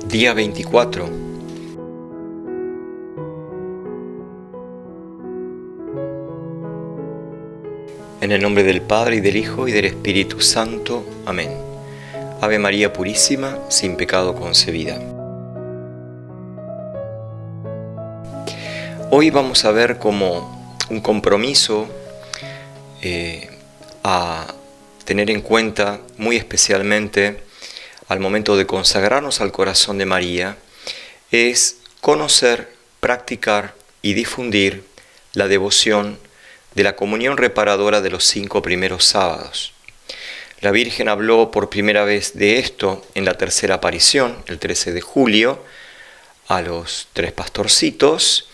Día 24. En el nombre del Padre, y del Hijo, y del Espíritu Santo. Amén. Ave María Purísima, sin pecado concebida. Hoy vamos a ver como un compromiso a tener en cuenta muy especialmente al momento de consagrarnos al corazón de María, es conocer, practicar y difundir la devoción de la comunión reparadora de los 5 primeros sábados. La Virgen habló por primera vez de esto en la tercera aparición, el 13 de julio, a los 3 pastorcitos,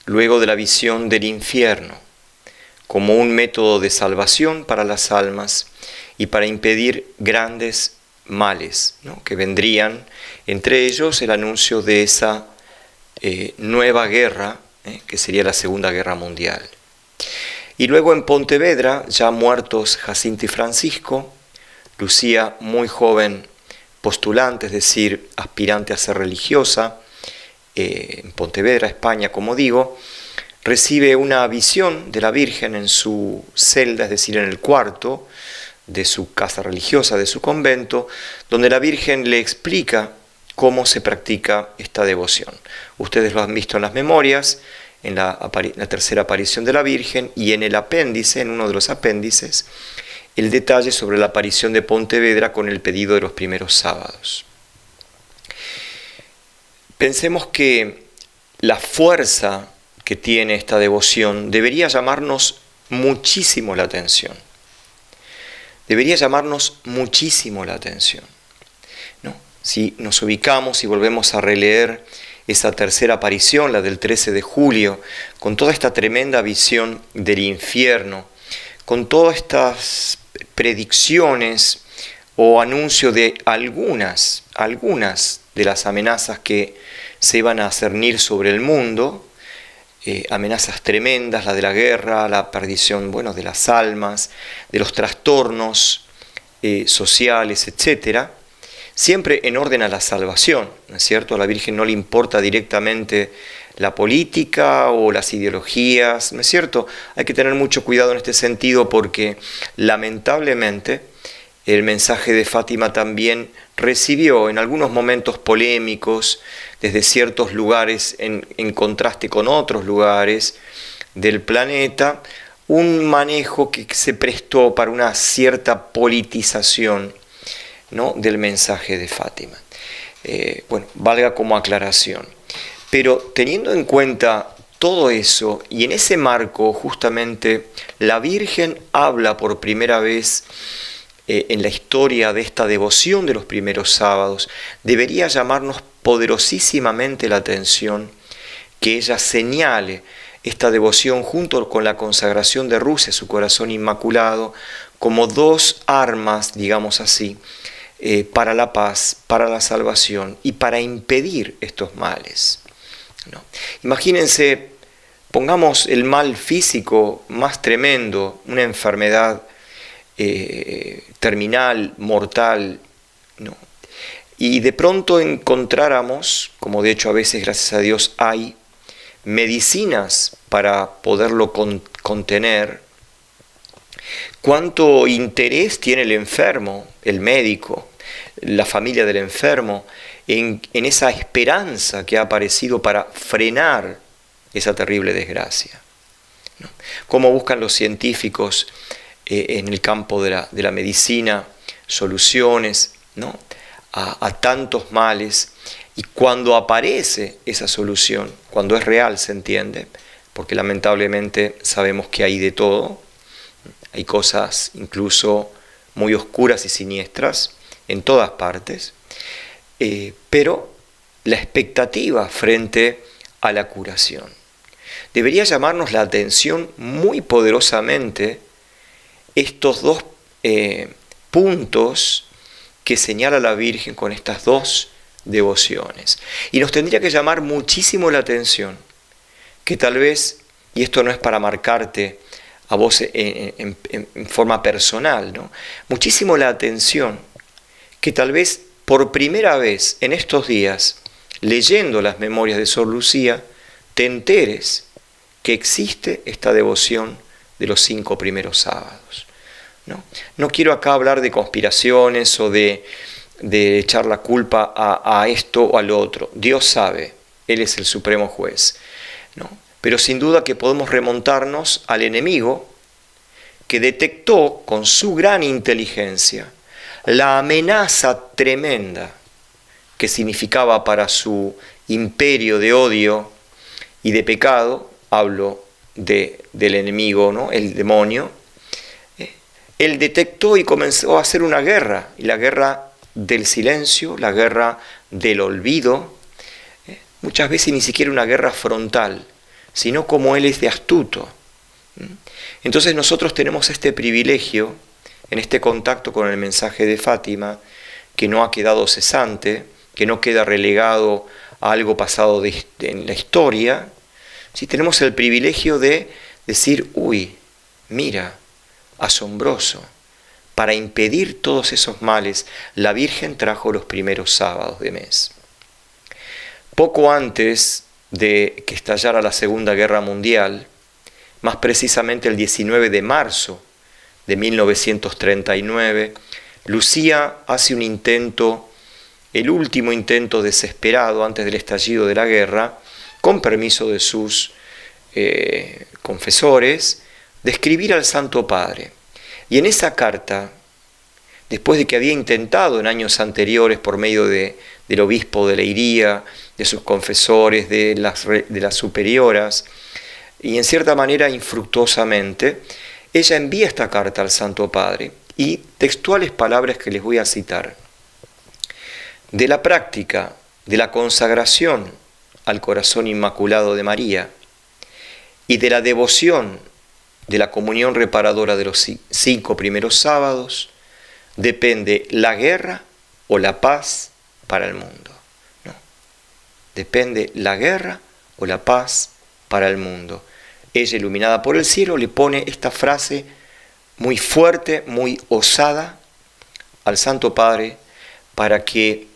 luego de la visión del infierno, como un método de salvación para las almas y para impedir grandes males, ¿no?, que vendrían, entre ellos el anuncio de esa nueva guerra, que sería la Segunda Guerra Mundial. Y luego en Pontevedra, ya muertos Jacinto y Francisco, Lucía, muy joven postulante, es decir, aspirante a ser religiosa, en Pontevedra, España, como digo, recibe una visión de la Virgen en su celda, es decir, en el cuarto de su casa religiosa, de su convento, donde la Virgen le explica cómo se practica esta devoción. Ustedes lo han visto en las memorias, en la tercera aparición de la Virgen, y en el apéndice, en uno de los apéndices, el detalle sobre la aparición de Pontevedra con el pedido de los primeros sábados. Pensemos que la fuerza que tiene esta devoción debería llamarnos muchísimo la atención. Debería llamarnos muchísimo la atención, ¿no? Si nos ubicamos y volvemos a releer esa tercera aparición, la del 13 de julio, con toda esta tremenda visión del infierno, con todas estas predicciones o anuncio de algunas de las amenazas que se iban a cernir sobre el mundo, amenazas tremendas, la de la guerra, la perdición, de las almas, de los trastornos sociales, etc., siempre en orden a la salvación, ¿no es cierto? A la Virgen no le importa directamente la política o las ideologías, ¿no es cierto? Hay que tener mucho cuidado en este sentido porque lamentablemente el mensaje de Fátima también recibió en algunos momentos polémicos desde ciertos lugares en contraste con otros lugares del planeta, un manejo que se prestó para una cierta politización, ¿no?, del mensaje de Fátima. Valga como aclaración. Pero teniendo en cuenta todo eso, y en ese marco justamente la Virgen habla por primera vez en la historia de esta devoción de los primeros sábados, debería llamarnos poderosísimamente la atención que ella señale esta devoción junto con la consagración de Rusia, su corazón inmaculado, como 2 armas, digamos así, para la paz, para la salvación y para impedir estos males, ¿no? Imagínense, pongamos el mal físico más tremendo, una enfermedad terminal, mortal, ¿no? Y de pronto encontráramos, como de hecho a veces gracias a Dios hay, medicinas para poderlo contener. ¿Cuánto interés tiene el enfermo, el médico, la familia del enfermo, en esa esperanza que ha aparecido para frenar esa terrible desgracia, ¿no? Cómo buscan los científicos en el campo de la medicina soluciones, ¿no?, a tantos males, y cuando aparece esa solución, cuando es real, se entiende, porque lamentablemente sabemos que hay de todo, hay cosas incluso muy oscuras y siniestras en todas partes, pero la expectativa frente a la curación debería llamarnos la atención muy poderosamente estos 2 puntos que señala la Virgen con estas 2 devociones. Y nos tendría que llamar muchísimo la atención que tal vez, y esto no es para marcarte a vos en forma personal, ¿no?, muchísimo la atención que tal vez por primera vez en estos días leyendo las memorias de Sor Lucía, te enteres que existe esta devoción de los 5 primeros sábados. No quiero acá hablar de conspiraciones o de echar la culpa a esto o al otro. Dios sabe, Él es el supremo juez, ¿no? Pero sin duda que podemos remontarnos al enemigo que detectó con su gran inteligencia la amenaza tremenda que significaba para su imperio de odio y de pecado. Hablo del enemigo, ¿no? El demonio. Él detectó y comenzó a hacer una guerra, y la guerra del silencio, la guerra del olvido, muchas veces ni siquiera una guerra frontal, sino como él es de astuto. Entonces nosotros tenemos este privilegio, en este contacto con el mensaje de Fátima, que no ha quedado cesante, que no queda relegado a algo pasado en la historia. Sí, tenemos el privilegio de decir, uy, mira, asombroso, para impedir todos esos males, la Virgen trajo los primeros sábados de mes. Poco antes de que estallara la Segunda Guerra Mundial, más precisamente el 19 de marzo de 1939, Lucía hace un intento, el último intento desesperado antes del estallido de la guerra, con permiso de sus confesores, de escribir al Santo Padre. Y en esa carta, después de que había intentado en años anteriores por medio del obispo de Leiría, de sus confesores, de las superioras, y en cierta manera infructuosamente, ella envía esta carta al Santo Padre y textuales palabras que les voy a citar. De la práctica de la consagración al corazón inmaculado de María y de la devoción de la comunión reparadora de los 5 primeros sábados, depende la guerra o la paz para el mundo. ¿No? Depende la guerra o la paz para el mundo. Ella, iluminada por el cielo, le pone esta frase muy fuerte, muy osada al Santo Padre para que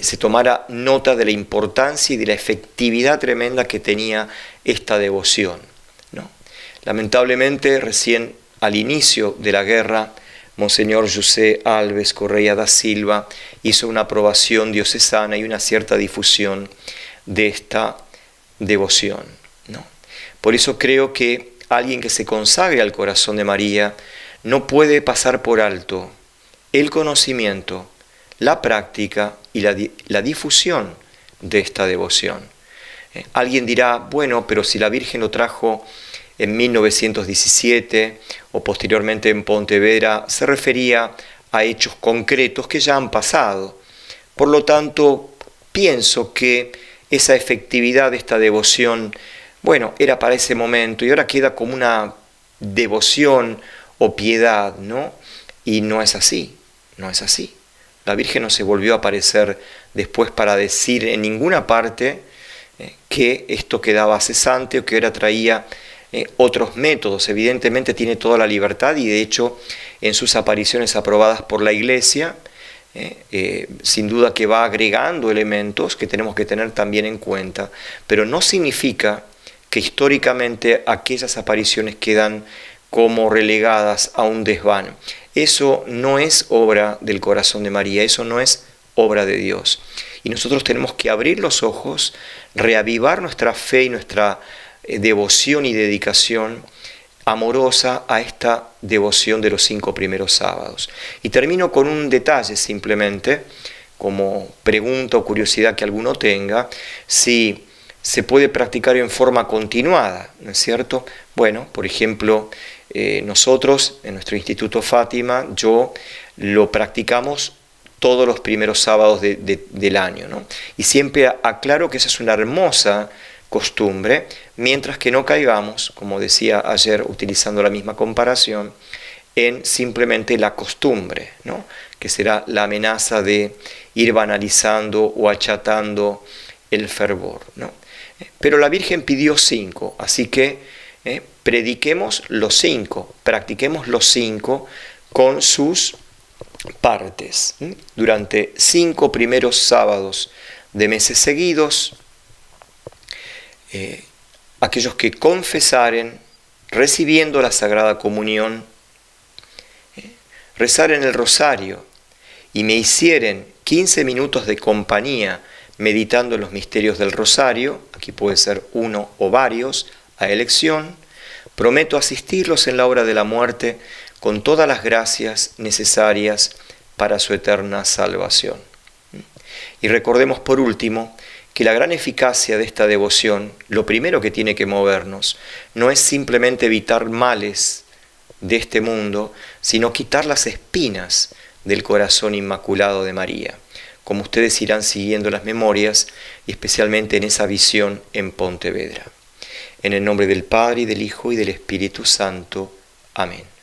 se tomara nota de la importancia y de la efectividad tremenda que tenía esta devoción, ¿no? Lamentablemente, recién al inicio de la guerra, Monseñor José Alves Correia da Silva hizo una aprobación diocesana y una cierta difusión de esta devoción, ¿no? Por eso creo que alguien que se consagre al corazón de María no puede pasar por alto el conocimiento, la práctica y la difusión de esta devoción. Alguien dirá, bueno, pero si la Virgen lo trajo en 1917 o posteriormente en Pontevedra, se refería a hechos concretos que ya han pasado. Por lo tanto, pienso que esa efectividad de esta devoción, bueno, era para ese momento y ahora queda como una devoción o piedad, ¿no? Y no es así, no es así. La Virgen no se volvió a aparecer después para decir en ninguna parte que esto quedaba cesante o que ahora traía otros métodos. Evidentemente tiene toda la libertad y de hecho en sus apariciones aprobadas por la Iglesia, sin duda que va agregando elementos que tenemos que tener también en cuenta, pero no significa que históricamente aquellas apariciones quedan como relegadas a un desván. Eso no es obra del corazón de María, eso no es obra de Dios. Y nosotros tenemos que abrir los ojos, reavivar nuestra fe y nuestra devoción y dedicación amorosa a esta devoción de los 5 primeros sábados. Y termino con un detalle simplemente, como pregunta o curiosidad que alguno tenga, si se puede practicar en forma continuada, ¿no es cierto? Bueno, por ejemplo, nosotros en nuestro Instituto Fátima, lo practicamos todos los primeros sábados del año, ¿no? Y siempre aclaro que esa es una hermosa costumbre, mientras que no caigamos, como decía ayer utilizando la misma comparación, en simplemente la costumbre, ¿no? Que será la amenaza de ir banalizando o achatando el fervor, ¿no? Pero la Virgen pidió 5, así que prediquemos los 5, practiquemos los 5 con sus partes. Durante 5 primeros sábados de meses seguidos, aquellos que confesaren, recibiendo la Sagrada Comunión, rezaren el rosario y me hicieren 15 minutos de compañía meditando en los misterios del rosario, aquí puede ser uno o varios, a elección, prometo asistirlos en la hora de la muerte con todas las gracias necesarias para su eterna salvación. Y recordemos por último que la gran eficacia de esta devoción, lo primero que tiene que movernos, no es simplemente evitar males de este mundo, sino quitar las espinas del corazón inmaculado de María, como ustedes irán siguiendo las memorias, y especialmente en esa visión en Pontevedra. En el nombre del Padre, y del Hijo, y del Espíritu Santo. Amén.